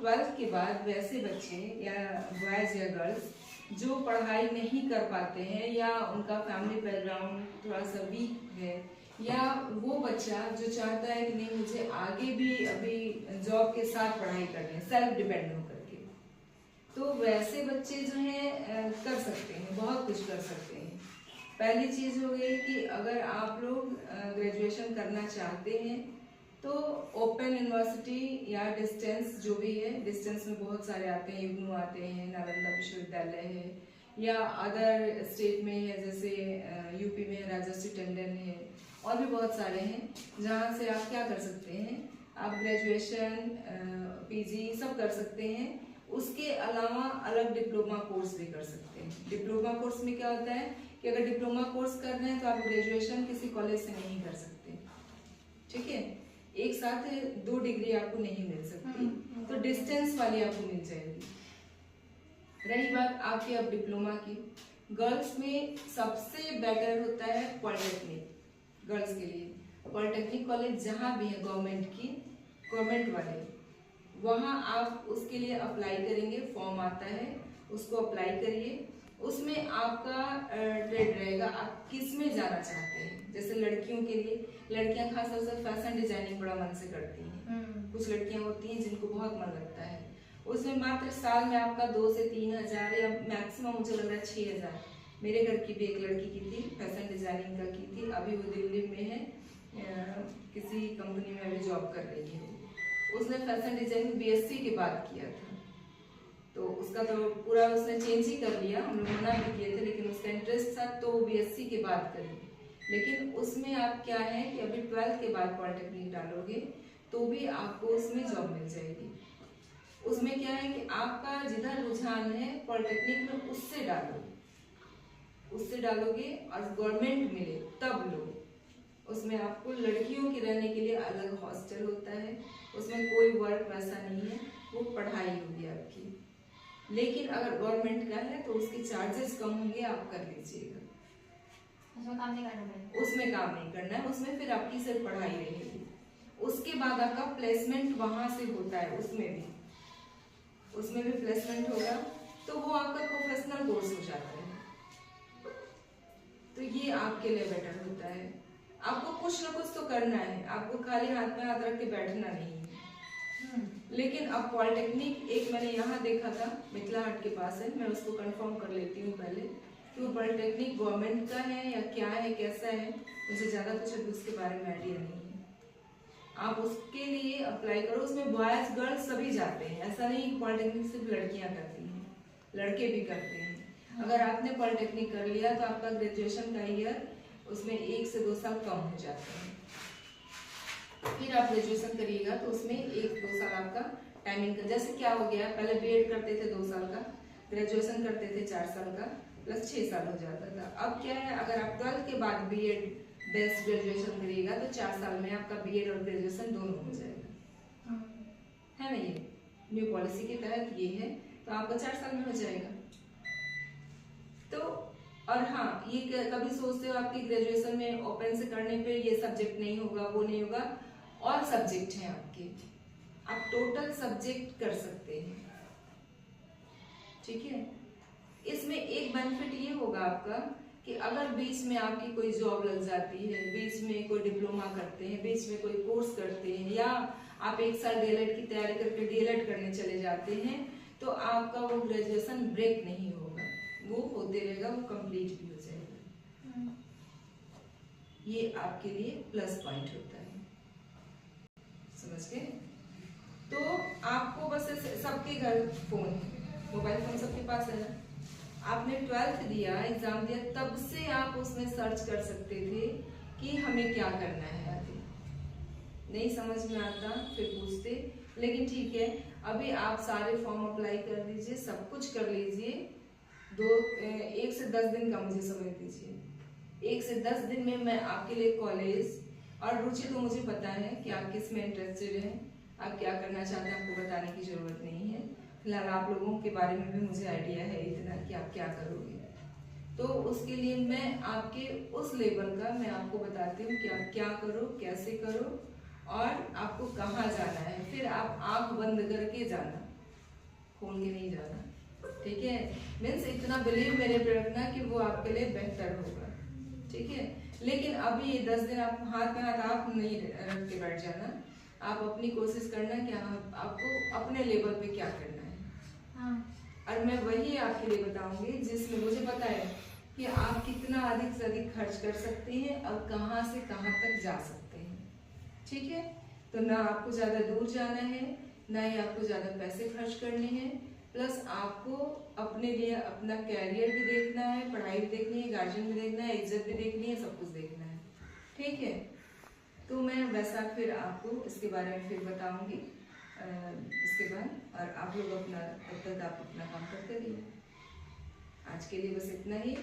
Twelfth के बाद वैसे बच्चे या बॉयज़ या गर्ल्स जो पढ़ाई नहीं कर पाते हैं या उनका फैमिली बैकग्राउंड थोड़ा सा वीक है, या वो बच्चा जो चाहता है कि नहीं मुझे आगे भी अभी जॉब के साथ पढ़ाई करनी है सेल्फ डिपेंड होकर के, तो वैसे बच्चे जो हैं कर सकते हैं, बहुत कुछ कर सकते हैं। पहली चीज़ हो गई कि अगर आप लोग ग्रेजुएशन करना चाहते हैं तो ओपन यूनिवर्सिटी या डिस्टेंस जो भी है, डिस्टेंस में बहुत सारे आते हैं, इग्नू आते हैं, नालंदा विश्वविद्यालय है, या अदर स्टेट में है जैसे यूपी में राजश्री टंडन है, और भी बहुत सारे हैं जहाँ से आप क्या कर सकते हैं, आप ग्रेजुएशन पीजी सब कर सकते हैं। उसके अलावा अलग डिप्लोमा कोर्स भी कर सकते हैं। डिप्लोमा कोर्स में क्या होता है कि अगर डिप्लोमा कोर्स कर रहे हैं तो आप ग्रेजुएशन किसी कॉलेज से नहीं कर सकते, ठीक है, एक साथ 2 डिग्री आपको नहीं मिल सकती, तो डिस्टेंस वाली आपको मिल जाएगी। रही बात आपकी अब डिप्लोमा की, गर्ल्स में सबसे बेटर होता है पॉलिटेक्निक। गर्ल्स के लिए पॉलिटेक्निक कॉलेज जहाँ भी है गवर्नमेंट वाले, वहाँ आप उसके लिए अप्लाई करेंगे, फॉर्म आता है, उसको अप्लाई करिए। उसमें आपका ट्रेड रहेगा आप किस में जाना चाहते हैं। जैसे लड़कियों के लिए, लड़कियां खासतौर से फैशन डिजाइनिंग बड़ा मन से करती हैं, कुछ लड़कियां होती हैं जिनको बहुत मन लगता है, उसमें मात्र साल में आपका 2 से 3 हजार या मैक्सिमम मुझे लग रहा है 6 हजार। मेरे घर की भी एक लड़की की थी, फैशन डिजाइनिंग का की थी, अभी वो दिल्ली में है, किसी कंपनी में अभी जॉब कर रही है। उसने फैशन डिजाइनिंग बीएससी के बाद किया था, तो उसका तो पूरा उसने चेंज ही कर लिया, हम लोग मना भी किए थे, लेकिन उसका इंटरेस्ट था तो बीएससी के बाद करी। लेकिन उसमें आप क्या है कि अभी 12th के बाद पॉलिटेक्निक डालोगे तो भी आपको उसमें जॉब मिल जाएगी। उसमें क्या है कि आपका जिधर रुझान है पॉलिटेक्निक में उससे डालोगे और गवर्नमेंट मिले तब लो। उसमें आपको लड़कियों के रहने के लिए अलग हॉस्टल होता है, उसमें कोई वर्क वैसा नहीं है, वो पढ़ाई होगी आपकी। लेकिन अगर गवर्नमेंट का है तो उसके चार्जेस कम होंगे, आप कर लीजिएगा। उसमें काम नहीं करना है, उसमें फिर आपकी सिर्फ पढ़ाई रहेगी। उसके बाद आपका प्लेसमेंट वहां से होता है, उसमें भी प्लेसमेंट होगा, तो वो आपका प्रोफेशनल कोर्स हो जाता है। तो ये आपके लिए बेटर होता है। आपको कुछ ना कुछ तो करना है, आपको खाली हाथ में हाथ रख के बैठना नहीं है। लेकिन अब पॉलिटेक्निक एक मैंने यहाँ देखा था, मिथिला हाट के पास है, मैं उसको कंफर्म कर लेती हूँ पहले कि वो पॉलिटेक्निक गवर्नमेंट का है या क्या है, कैसा है, मुझे ज़्यादा कुछ अभी उसके बारे में आइडिया नहीं है। आप उसके लिए अप्लाई करो। उसमें बॉयज गर्ल्स सभी जाते हैं, ऐसा नहीं कि पॉलिटेक्निक सिर्फ लड़कियाँ करती हैं, लड़के भी करते हैं। अगर आपने पॉलिटेक्निक कर लिया तो आपका ग्रेजुएशन का ईयर उसमें 1 से 2 साल कम हो जाता है। फिर आप ग्रेजुएशन करिएगा तो उसमें 1-2 साल आपका टाइमिंग का, जैसे क्या हो गया, पहले बीएड करते थे 2 साल का, ग्रेजुएशन करते थे 4 साल का, प्लस 6 साल हो जाता था। अब क्या है, अगर आप 12th के बाद बीएड बेस्ड ग्रेजुएशन करिएगा तो 4 साल में आपका बीएड और ग्रेजुएशन दोनों हो जाएगा, है ना। ये न्यू पॉलिसी के तहत ये है, तो आपका 4 साल में हो जाएगा। तो और हाँ, ये कभी सोचते हो आपकी ग्रेजुएशन में ओपन से करने पे ये सब्जेक्ट नहीं होगा, वो नहीं होगा, और सब्जेक्ट हैं आपके, आप टोटल सब्जेक्ट कर सकते हैं, ठीक है। इसमें एक बेनिफिट ये होगा आपका कि अगर बीच में आपकी कोई जॉब लग जाती है, बीच में कोई डिप्लोमा करते हैं, बीच में कोई कोर्स करते हैं, या आप 1 साल डीएलएड की तैयारी करके डीएलएड करने चले जाते हैं, तो आपका वो ग्रेजुएशन ब्रेक नहीं होगा, वो होते रहेगा, वो कंप्लीट भी हो जाएगा। ये आपके लिए प्लस पॉइंट होता है, समझ गए। तो आपको बस सबके घर फोन, मोबाइल फोन सबके पास है ना, आपने 12th दिया, एग्जाम दिया, तब से आप उसमें सर्च कर सकते थे कि हमें क्या करना है आगे। नहीं समझ में आता फिर पूछते, लेकिन ठीक है, अभी आप सारे फॉर्म अप्लाई कर दीजिए, सब कुछ कर लीजिए। 1 से 10 दिन का मुझे समय दीजिए। 1 से 10 दिन में मैं आपके लिए कॉलेज, और रुचि तो मुझे पता है कि आप किस में इंटरेस्टेड हैं, आप क्या करना चाहते हैं, आपको बताने की जरूरत नहीं है। फिलहाल आप लोगों के बारे में भी मुझे आइडिया है इतना कि आप क्या करोगे, तो उसके लिए मैं आपके उस लेवल का मैं आपको बताती हूँ कि आप क्या करो, कैसे करो, और आपको कहाँ जाना है। फिर आप आँख बंद करके जाना, खोल के नहीं जाना, ठीक है। मीन्स इतना बिलीव मेरे पे रखना कि वो आपके लिए बेहतर होगा, ठीक है। लेकिन अभी ये 10 दिन आप हाथ में हाथ आप नहीं रख के बैठ जाना, आप अपनी कोशिश करना कि आपको अपने लेवल पे क्या करना है। हाँ। और मैं वही आपके लिए बताऊंगी जिसमें मुझे पता है कि आप कितना अधिक से अधिक खर्च कर सकते हैं और कहाँ से कहाँ तक जा सकते हैं, ठीक है। तो ना आपको ज्यादा दूर जाना है, ना ही आपको ज्यादा पैसे खर्च करने हैं, प्लस आपको अपने लिए अपना कैरियर भी देखना है, पढ़ाई भी देखनी है, गार्जियन भी देखना है, इज्जत भी देखनी है, सब कुछ देखना है, ठीक है। तो मैं वैसा फिर आपको इसके बारे में फिर बताऊंगी इसके बाद, और आप लोग अपना तब तक आप अपना काम करते रहिए। आज के लिए बस इतना ही।